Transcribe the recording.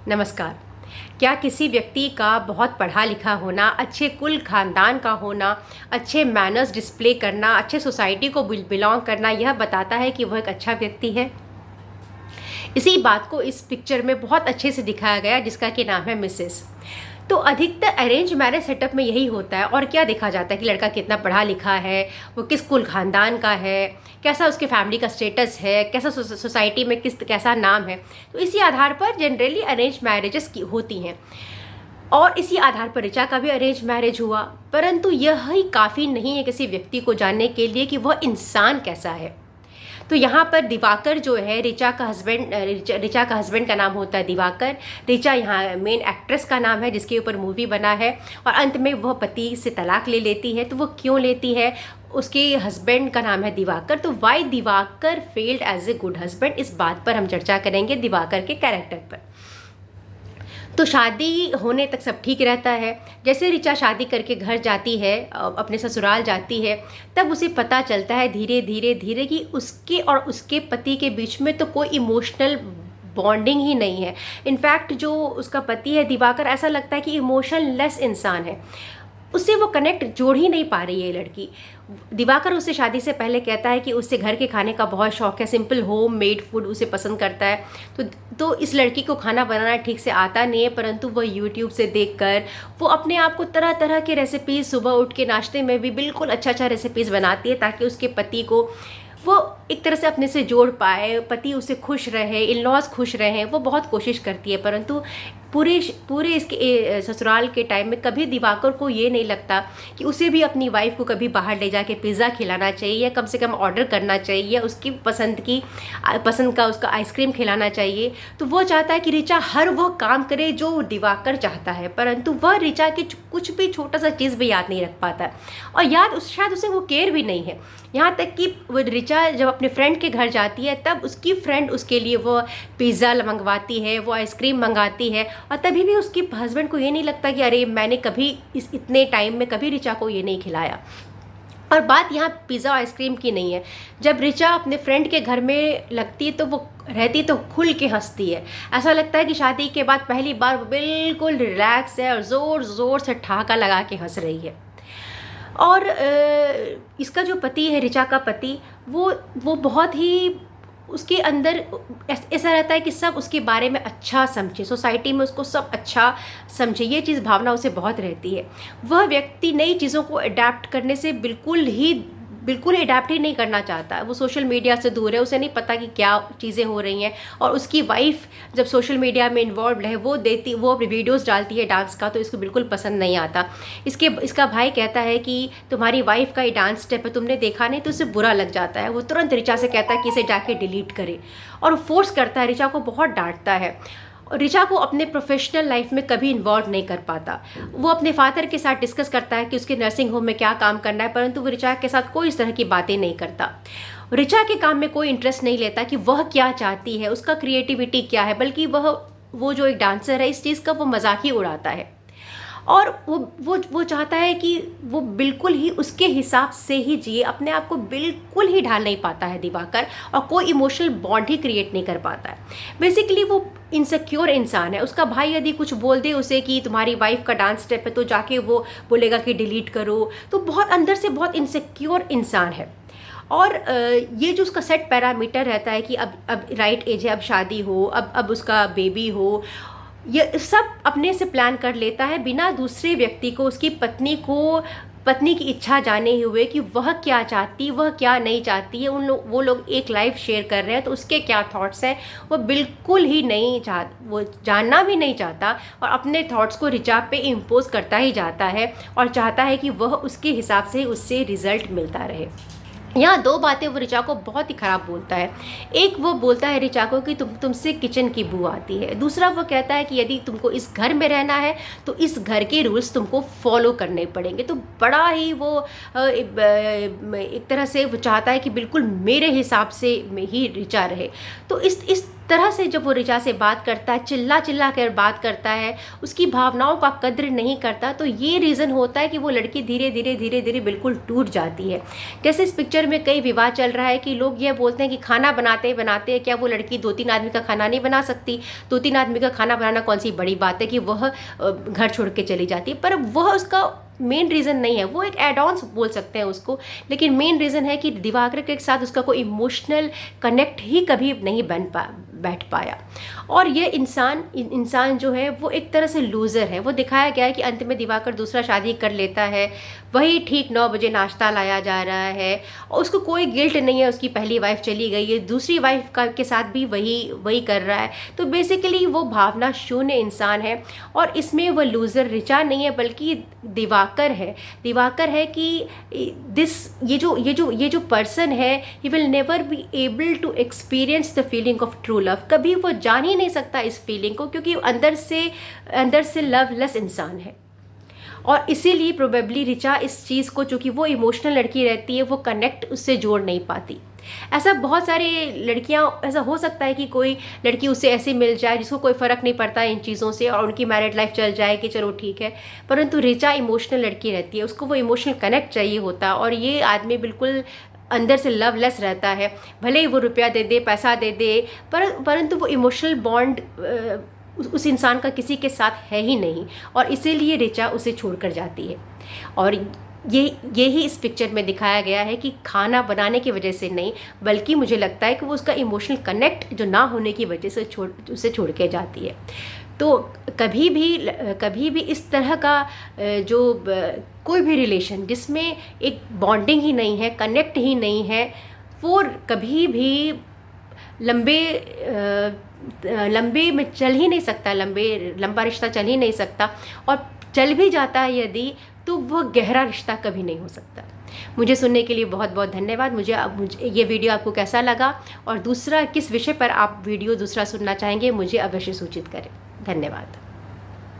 नमस्कार। क्या किसी व्यक्ति का बहुत पढ़ा लिखा होना, अच्छे कुल खानदान का होना, अच्छे मैनर्स डिस्प्ले करना, अच्छे सोसाइटी को बिलोंग करना यह बताता है कि वह एक अच्छा व्यक्ति है? इसी बात को इस पिक्चर में बहुत अच्छे से दिखाया गया जिसका कि नाम है मिसेस। तो अधिकतर अरेंज मैरिज सेटअप में यही होता है। और क्या देखा जाता है कि लड़का कितना पढ़ा लिखा है, वो किस कुल खानदान का है, कैसा उसके फैमिली का स्टेटस है, कैसा सोसाइटी में कैसा नाम है। तो इसी आधार पर जनरली अरेंज मैरिजेस की होती हैं। और इसी आधार पर ऋचा का भी अरेंज मैरिज हुआ। परंतु यह ही काफ़ी नहीं है किसी व्यक्ति को जानने के लिए कि वह इंसान कैसा है। तो यहाँ पर दिवाकर जो है ऋचा का हस्बैंड का नाम होता है दिवाकर। ऋचा यहाँ मेन एक्ट्रेस का नाम है जिसके ऊपर मूवी बना है। और अंत में वह पति से तलाक ले लेती है। तो वो क्यों लेती है? उसके हस्बैंड का नाम है दिवाकर। तो why Divakar failed as a good husband, इस बात पर हम चर्चा करेंगे दिवाकर के कैरेक्टर पर। तो शादी होने तक सब ठीक रहता है। जैसे ऋचा शादी करके घर जाती है, अपने ससुराल जाती है, तब उसे पता चलता है धीरे धीरे धीरे कि उसके और उसके पति के बीच में तो कोई इमोशनल बॉन्डिंग ही नहीं है। इनफैक्ट जो उसका पति है दिवाकर, ऐसा लगता है कि इमोशनलेस इंसान है। उससे वो कनेक्ट जोड़ ही नहीं पा रही है ये लड़की। दिवाकर उससे शादी से पहले कहता है कि उससे घर के खाने का बहुत शौक है, सिंपल होम मेड फूड उसे पसंद करता है। तो इस लड़की को खाना बनाना ठीक से आता नहीं है, परंतु वह यूट्यूब से देखकर वो अपने आप को तरह तरह के रेसिपीज़, सुबह उठ के नाश्ते में भी बिल्कुल अच्छा अच्छा रेसिपीज़ बनाती है ताकि उसके पति को वो एक तरह से अपने से जोड़ पाए, पति उसे खुश रहे, इन लॉज खुश रहें। वो बहुत कोशिश करती है, परंतु पूरे इसके ससुराल के टाइम में कभी दिवाकर को ये नहीं लगता कि उसे भी अपनी वाइफ को कभी बाहर ले जाके पिज़्ज़ा खिलाना चाहिए, या कम से कम ऑर्डर करना चाहिए, या उसकी पसंद का उसका आइसक्रीम खिलाना चाहिए। तो वो चाहता है कि ऋचा हर वह काम करे जो दिवाकर चाहता है, परंतु वह ऋचा की कुछ भी छोटा सा चीज़ भी याद नहीं रख पाता। और शायद उसे वो केयर भी नहीं है। यहाँ तक कि वो ऋचा जब अपने फ्रेंड के घर जाती है तब उसकी फ्रेंड उसके लिए वो पिज़्ज़ा मंगवाती है, वो आइसक्रीम मंगाती है, और तभी भी उसके हस्बैंड को ये नहीं लगता कि अरे मैंने कभी इतने टाइम में कभी ऋचा को ये नहीं खिलाया। और बात यहाँ पिज़्ज़ा आइसक्रीम की नहीं है। जब ऋचा अपने फ्रेंड के घर में लगती है तो वो रहती तो खुल के हंसती है। ऐसा लगता है कि शादी के बाद पहली बार वो बिल्कुल रिलैक्स है और ज़ोर ज़ोर से ठहाका लगा के हंस रही है। और इसका जो पति है, ऋचा का पति, वो बहुत ही उसके अंदर ऐसा रहता है कि सब उसके बारे में अच्छा समझे, सोसाइटी में उसको सब अच्छा समझे, ये चीज़ भावना उसे बहुत रहती है। वह व्यक्ति नई चीज़ों को अडेप्ट करने से बिल्कुल अडेप्ट ही नहीं करना चाहता। वो सोशल मीडिया से दूर है, उसे नहीं पता कि क्या चीज़ें हो रही हैं। और उसकी वाइफ जब सोशल मीडिया में इन्वॉल्व है, वो अपनी वीडियोस डालती है डांस का, तो इसको बिल्कुल पसंद नहीं आता। इसका भाई कहता है कि तुम्हारी वाइफ का ये डांस स्टेप है, तुमने देखा नहीं, तो उसे बुरा लग जाता है। वो तुरंत ऋचा से कहता है कि इसे जाके डिलीट करे, और फोर्स करता है, ऋचा को बहुत डांटता है। और ऋचा को अपने प्रोफेशनल लाइफ में कभी इन्वॉल्व नहीं कर पाता। वो अपने फादर के साथ डिस्कस करता है कि उसके नर्सिंग होम में क्या काम करना है, परंतु वो ऋचा के साथ कोई इस तरह की बातें नहीं करता। ऋचा के काम में कोई इंटरेस्ट नहीं लेता कि वह क्या चाहती है, उसका क्रिएटिविटी क्या है, बल्कि वो जो एक डांसर है इस चीज़ का वो मजाक ही उड़ाता है। और वो चाहता है कि वो बिल्कुल ही उसके हिसाब से ही जिए, अपने आप को बिल्कुल ही ढाल नहीं पाता है दिवाकर, और कोई इमोशनल बॉन्ड ही क्रिएट नहीं कर पाता है। बेसिकली वो इनसिक्योर इंसान है। उसका भाई यदि कुछ बोल दे उसे कि तुम्हारी वाइफ का डांस स्टेप है, तो जाके वो बोलेगा कि डिलीट करो। तो बहुत अंदर से बहुत इनसिक्योर इंसान है। और ये जो उसका सेट पैरामीटर रहता है कि अब राइट एज है, अब शादी हो, अब उसका बेबी हो, ये सब अपने से प्लान कर लेता है बिना दूसरे व्यक्ति को, उसकी पत्नी की इच्छा जाने हुए कि वह क्या चाहती, वह क्या नहीं चाहती है। वो लोग एक लाइफ शेयर कर रहे हैं, तो उसके क्या थॉट्स हैं वो बिल्कुल ही नहीं वो जानना भी नहीं चाहता, और अपने थॉट्स को ऋचा पे इम्पोज करता ही जाता है, और चाहता है कि वह उसके हिसाब से उससे रिजल्ट मिलता रहे। यहाँ दो बातें वो ऋचा को बहुत ही ख़राब बोलता है। एक, वो बोलता है ऋचा को कि तुमसे किचन की बू आती है। दूसरा, वो कहता है कि यदि तुमको इस घर में रहना है तो इस घर के रूल्स तुमको फॉलो करने पड़ेंगे। तो बड़ा ही वो एक तरह से वो चाहता है कि बिल्कुल मेरे हिसाब से ही ऋचा रहे। तो इस तरह से जब वो रिचा से बात करता है, चिल्ला चिल्ला कर बात करता है, उसकी भावनाओं का कद्र नहीं करता, तो ये रीज़न होता है कि वो लड़की धीरे धीरे धीरे धीरे बिल्कुल टूट जाती है। जैसे इस पिक्चर में कई विवाद चल रहा है कि लोग ये बोलते हैं कि खाना बनाते बनाते क्या वो लड़की 2-3 आदमी का खाना नहीं बना सकती? 2-3 आदमी का खाना बनाना कौन सी बड़ी बात है कि वह घर छोड़ के चली जाती है? पर वह उसका मेन रीज़न नहीं है, वो एक एड ऑन्स बोल सकते हैं उसको, लेकिन मेन रीज़न है कि दिवाकर के साथ उसका कोई इमोशनल कनेक्ट ही कभी नहीं बैठ पाया। और ये इंसान जो है वो एक तरह से लूज़र है। वो दिखाया गया है कि अंत में दिवाकर दूसरा शादी कर लेता है, वही ठीक 9 बजे नाश्ता लाया जा रहा है और उसको कोई गिल्ट नहीं है, उसकी पहली वाइफ चली गई है, दूसरी वाइफ के साथ भी वही कर रहा है। तो बेसिकली वो भावना शून्य इंसान है और इसमें वो लूज़र रिचा नहीं है बल्कि दिवाकर है कि ये जो पर्सन है, he will never be able to experience the feeling of true love. कभी वो जान ही नहीं सकता इस फीलिंग को, क्योंकि अंदर से लवलेस इंसान है। और इसीलिए प्रोबेबली रिचा इस चीज़ को, चूँकि वो इमोशनल लड़की रहती है, वो कनेक्ट उससे जोड़ नहीं पाती। ऐसा बहुत सारे लड़कियां, ऐसा हो सकता है कि कोई लड़की उससे ऐसे मिल जाए जिसको कोई फ़र्क नहीं पड़ता इन चीज़ों से और उनकी मैरिड लाइफ चल जाए कि चलो ठीक है, परंतु रिचा इमोशनल लड़की रहती है, उसको वो इमोशनल कनेक्ट चाहिए होता है और ये आदमी बिल्कुल अंदर से लवलेस रहता है। भले ही वो रुपया दे दे, पैसा दे दे, परंतु वो इमोशनल बॉन्ड उस इंसान का किसी के साथ है ही नहीं और इसीलिए रिचा उसे छोड़कर जाती है। और यही इस पिक्चर में दिखाया गया है कि खाना बनाने की वजह से नहीं, बल्कि मुझे लगता है कि वो उसका इमोशनल कनेक्ट जो ना होने की वजह से उसे छोड़ के जाती है। तो कभी भी इस तरह का कोई भी रिलेशन जिसमें एक बॉन्डिंग ही नहीं है, कनेक्ट ही नहीं है, वो कभी भी लंबे में चल ही नहीं सकता, लंबा रिश्ता चल ही नहीं सकता। और चल भी जाता है यदि, तो वह गहरा रिश्ता कभी नहीं हो सकता। मुझे सुनने के लिए बहुत बहुत धन्यवाद। मुझे ये वीडियो आपको कैसा लगा और दूसरा किस विषय पर आप वीडियो दूसरा सुनना चाहेंगे, मुझे अवश्य सूचित करें। धन्यवाद।